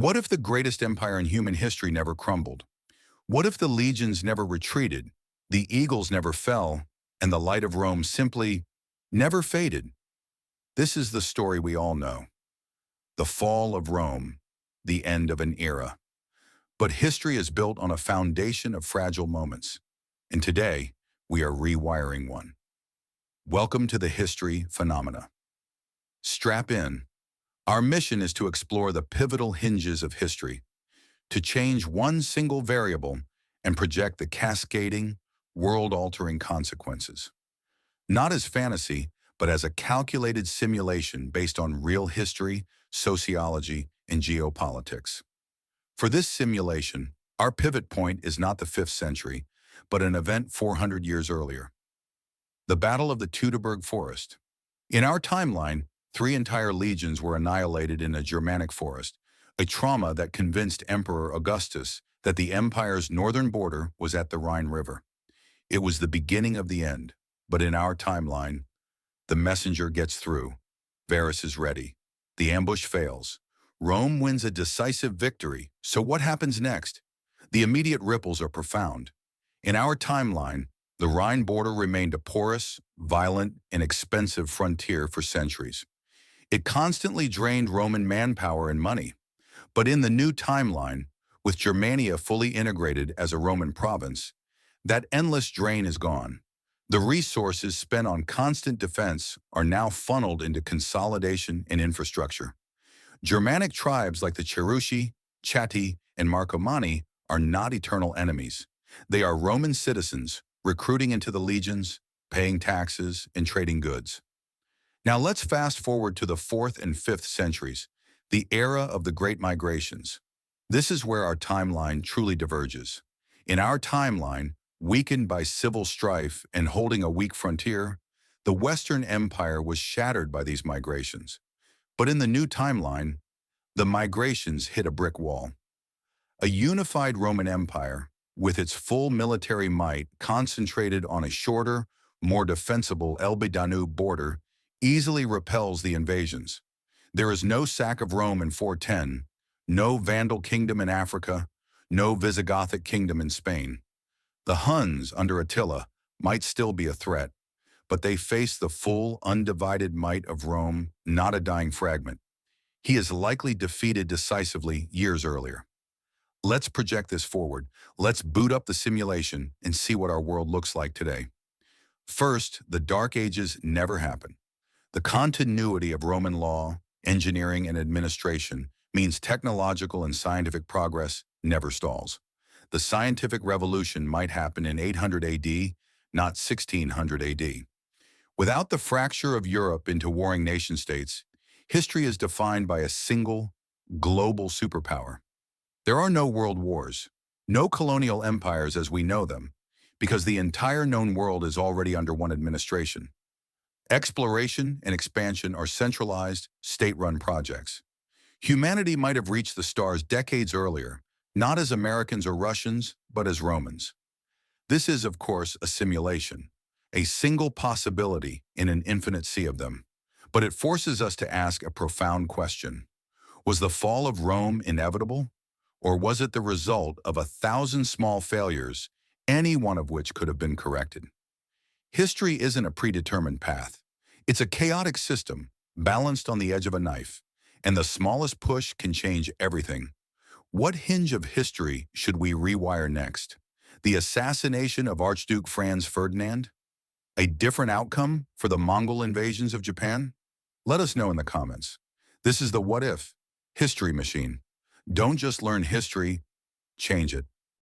What if the greatest empire in human history never crumbled? What if the legions never retreated, the eagles never fell, and the light of Rome simply never faded? This is the story we all know. The fall of Rome, the end of an era. But history is built on a foundation of fragile moments. And today, we are rewiring one. Welcome to the History Phenomena. Strap in. Our mission is to explore the pivotal hinges of history, to change one single variable and project the cascading, world-altering consequences. Not as fantasy, but as a calculated simulation based on real history, sociology, and geopolitics. For this simulation, our pivot point is not the 5th century, but an event 400 years earlier. The Battle of the Teutoburg Forest. In our timeline, 3 entire legions were annihilated in a Germanic forest, a trauma that convinced Emperor Augustus that the empire's northern border was at the Rhine River. It was the beginning of the end, but in our timeline, the messenger gets through. Varus is ready. The ambush fails. Rome wins a decisive victory, so what happens next? The immediate ripples are profound. In our timeline, the Rhine border remained a porous, violent, and expensive frontier for centuries. It constantly drained Roman manpower and money. But in the new timeline, with Germania fully integrated as a Roman province, that endless drain is gone. The resources spent on constant defense are now funneled into consolidation and infrastructure. Germanic tribes like the Cherusci, Chatti, and Marcomanni are not eternal enemies. They are Roman citizens, recruiting into the legions, paying taxes, and trading goods. Now let's fast forward to the 4th and 5th centuries, the era of the Great Migrations. This is where our timeline truly diverges. In our timeline, weakened by civil strife and holding a weak frontier, the Western Empire was shattered by these migrations. But in the new timeline, the migrations hit a brick wall. A unified Roman Empire, with its full military might concentrated on a shorter, more defensible Elbe-Danube border, easily repels the invasions. There is no sack of Rome in 410, no Vandal kingdom in Africa, no Visigothic kingdom in Spain. The Huns under Attila might still be a threat, but they face the full, undivided might of Rome, not a dying fragment. He is likely defeated decisively years earlier. Let's project this forward. Let's boot up the simulation and see what our world looks like today. First, the Dark Ages never happened. The continuity of Roman law, engineering, and administration means technological and scientific progress never stalls. The scientific revolution might happen in 800 AD, not 1600 AD. Without the fracture of Europe into warring nation-states, history is defined by a single, global superpower. There are no world wars, no colonial empires as we know them, because the entire known world is already under one administration. Exploration and expansion are centralized, state-run projects. Humanity might have reached the stars decades earlier, not as Americans or Russians, but as Romans. This is, of course, a simulation, a single possibility in an infinite sea of them. But it forces us to ask a profound question. Was the fall of Rome inevitable? Or was it the result of 1,000 small failures, any one of which could have been corrected? History isn't a predetermined path. It's a chaotic system, balanced on the edge of a knife, and the smallest push can change everything. What hinge of history should we rewire next? The assassination of Archduke Franz Ferdinand? A different outcome for the Mongol invasions of Japan? Let us know in the comments. This is the What If History Machine. Don't just learn history, change it.